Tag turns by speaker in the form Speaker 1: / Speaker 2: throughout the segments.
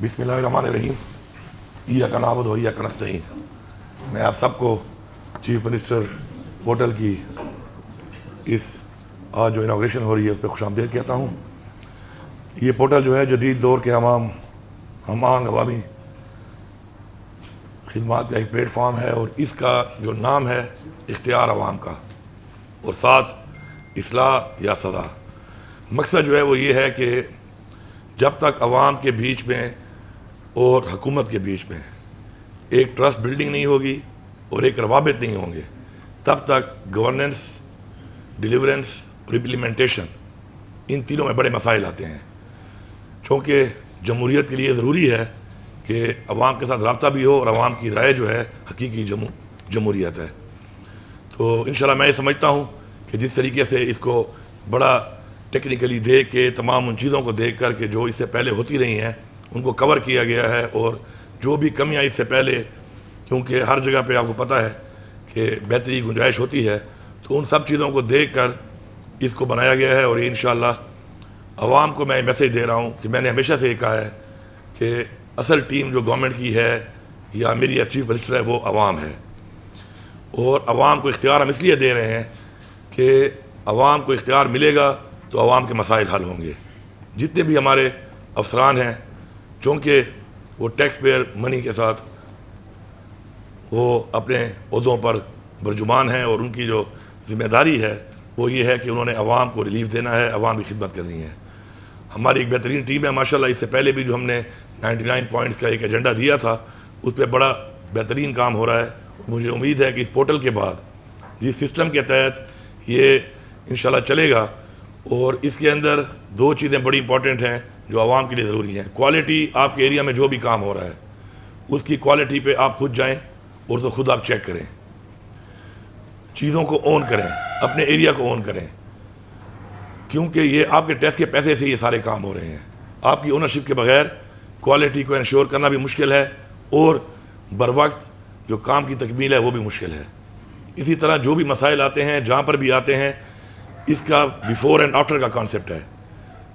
Speaker 1: بسم اللہ الرحمن الرحیم ایاک نعبد و ایاک نستعین۔ میں آپ سب کو چیف منسٹر پورٹل کی اس آج جو انوگریشن ہو رہی ہے اس پہ خوش آمدید کہتا ہوں۔ یہ پورٹل جو ہے جدید دور کے ہم آہنگ عوامی خدمات کا ایک پلیٹ فارم ہے، اور اس کا جو نام ہے اختیار عوام کا، اور ساتھ اصلاح یا سزا۔ مقصد جو ہے وہ یہ ہے کہ جب تک عوام کے بیچ میں اور حکومت کے بیچ میں ایک ٹرسٹ بلڈنگ نہیں ہوگی اور ایک روابط نہیں ہوں گے، تب تک گورننس، ڈیلیورنس اور امپلیمنٹیشن ان تینوں میں بڑے مسائل آتے ہیں۔ چونکہ جمہوریت کے لیے ضروری ہے کہ عوام کے ساتھ رابطہ بھی ہو اور عوام کی رائے جو ہے حقیقی جمہوریت ہے۔ تو انشاءاللہ میں یہ سمجھتا ہوں کہ جس طریقے سے اس کو بڑا ٹیکنیکلی دیکھ کے، تمام ان چیزوں کو دیکھ کر کے جو اس سے پہلے ہوتی رہی ہیں ان کو کور کیا گیا ہے، اور جو بھی کمیاں اس سے پہلے، کیونکہ ہر جگہ پہ آپ کو پتہ ہے کہ بہتری گنجائش ہوتی ہے، تو ان سب چیزوں کو دیکھ کر اس کو بنایا گیا ہے۔ اور یہ انشاءاللہ عوام کو میں میسیج دے رہا ہوں کہ میں نے ہمیشہ سے یہ کہا ہے کہ اصل ٹیم جو گورنمنٹ کی ہے یا میری ایس چیف منسٹر ہے وہ عوام ہے، اور عوام کو اختیار ہم اس لیے دے رہے ہیں کہ عوام کو اختیار ملے گا تو عوام کے مسائل حل ہوں گے۔ جتنے بھی ہمارے افسران ہیں، چونکہ وہ ٹیکس پیئر منی کے ساتھ وہ اپنے عہدوں پر برجمان ہیں، اور ان کی جو ذمہ داری ہے وہ یہ ہے کہ انہوں نے عوام کو ریلیف دینا ہے، عوام کی خدمت کرنی ہے۔ ہماری ایک بہترین ٹیم ہے ماشاءاللہ۔ اس سے پہلے بھی جو ہم نے 99 پوائنٹس کا ایک ایجنڈا دیا تھا اس پہ بڑا بہترین کام ہو رہا ہے۔ مجھے امید ہے کہ اس پورٹل کے بعد جس سسٹم کے تحت یہ انشاءاللہ چلے گا، اور اس کے اندر دو چیزیں بڑی امپورٹنٹ ہیں جو عوام کے لیے ضروری ہیں۔ کوالٹی، آپ کے ایریا میں جو بھی کام ہو رہا ہے اس کی کوالٹی پہ آپ خود جائیں اور تو خود آپ چیک کریں، چیزوں کو اون کریں، اپنے ایریا کو اون کریں، کیونکہ یہ آپ کے ٹیکس کے پیسے سے یہ سارے کام ہو رہے ہیں۔ آپ کی اونرشپ کے بغیر کوالٹی کو انشور کرنا بھی مشکل ہے، اور بر وقت جو کام کی تکمیل ہے وہ بھی مشکل ہے۔ اسی طرح جو بھی مسائل آتے ہیں، جہاں پر بھی آتے ہیں، اس کا بیفور اینڈ آفٹر کا کانسیپٹ ہے۔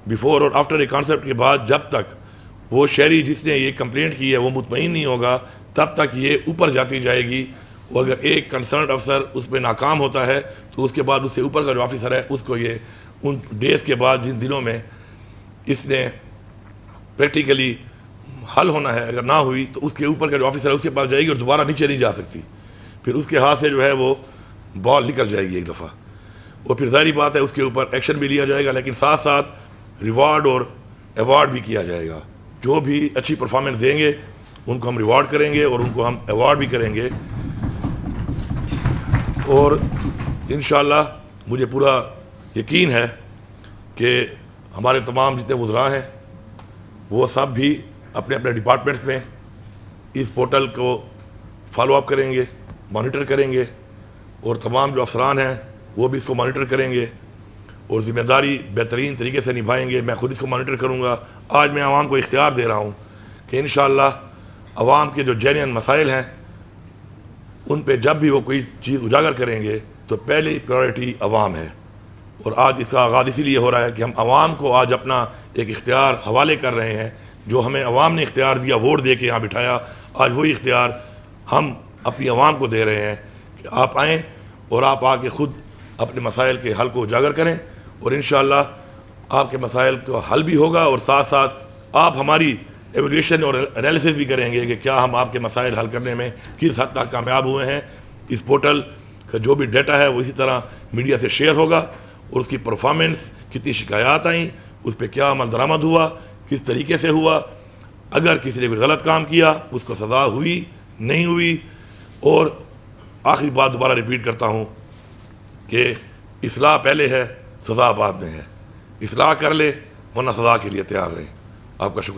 Speaker 1: بیفور اور آفٹر ایک کانسیپٹ کے بعد جب تک وہ شہری جس نے یہ کمپلینٹ کی ہے وہ مطمئن نہیں ہوگا، تب تک یہ اوپر جاتی جائے گی۔ اور اگر ایک کنسرنڈ افسر اس پہ ناکام ہوتا ہے تو اس کے بعد اس سے اوپر کا جو آفیسر ہے اس کو یہ ان ڈیز کے بعد، جن دنوں میں اس نے پریکٹیکلی حل ہونا ہے، اگر نہ ہوئی تو اس کے اوپر کا جو آفیسر ہے اس کے پاس جائے گی اور دوبارہ نیچے نہیں جا سکتی۔ پھر اس کے ہاتھ سے جو ہے وہ بال نکل جائے گی ایک دفعہ، اور پھر ظاہری بات ہے اس کے اوپر ایکشن بھی لیا جائے گا، لیکن ساتھ ساتھ ریوارڈ اور ایوارڈ بھی کیا جائے گا۔ جو بھی اچھی پرفارمنس دیں گے ان کو ہم ریوارڈ کریں گے اور ان کو ہم ایوارڈ بھی کریں گے۔ اور انشاءاللہ مجھے پورا یقین ہے کہ ہمارے تمام جتنے وزراء ہیں وہ سب بھی اپنے اپنے ڈپارٹمنٹس میں اس پورٹل کو فالو اپ کریں گے، مانیٹر کریں گے، اور تمام جو افسران ہیں وہ بھی اس کو مانیٹر کریں گے اور ذمہ داری بہترین طریقے سے نبھائیں گے۔ میں خود اس کو مانیٹر کروں گا۔ آج میں عوام کو اختیار دے رہا ہوں کہ انشاءاللہ عوام کے جو جینین مسائل ہیں ان پہ جب بھی وہ کوئی چیز اجاگر کریں گے تو پہلی پرائرٹی عوام ہے۔ اور آج اس کا آغاز اسی لیے ہو رہا ہے کہ ہم عوام کو آج اپنا ایک اختیار حوالے کر رہے ہیں، جو ہمیں عوام نے اختیار دیا، ووٹ دے کے یہاں بٹھایا۔ آج وہی اختیار ہم اپنی عوام کو دے رہے ہیں کہ آپ آئیں اور آپ آ کے خود اپنے مسائل کے حل کو اجاگر کریں، اور انشاءاللہ آپ کے مسائل کا حل بھی ہوگا، اور ساتھ ساتھ آپ ہماری ایویلیویشن اور انالیسس بھی کریں گے کہ کیا ہم آپ کے مسائل حل کرنے میں کس حد تک کامیاب ہوئے ہیں۔ اس پورٹل کا جو بھی ڈیٹا ہے وہ اسی طرح میڈیا سے شیئر ہوگا، اور اس کی پرفارمنس، کتنی شکایات آئیں، اس پہ کیا عمل درآمد ہوا، کس طریقے سے ہوا، اگر کسی نے کوئی غلط کام کیا اس کو سزا ہوئی نہیں ہوئی۔ اور آخری بات دوبارہ ریپیٹ کرتا ہوں کہ اصلاح پہلے ہے، سزا بعد میں ہے۔ اصلاح کر لے ورنہ سزا کے لیے تیار رہیں۔ آپ کا شکریہ۔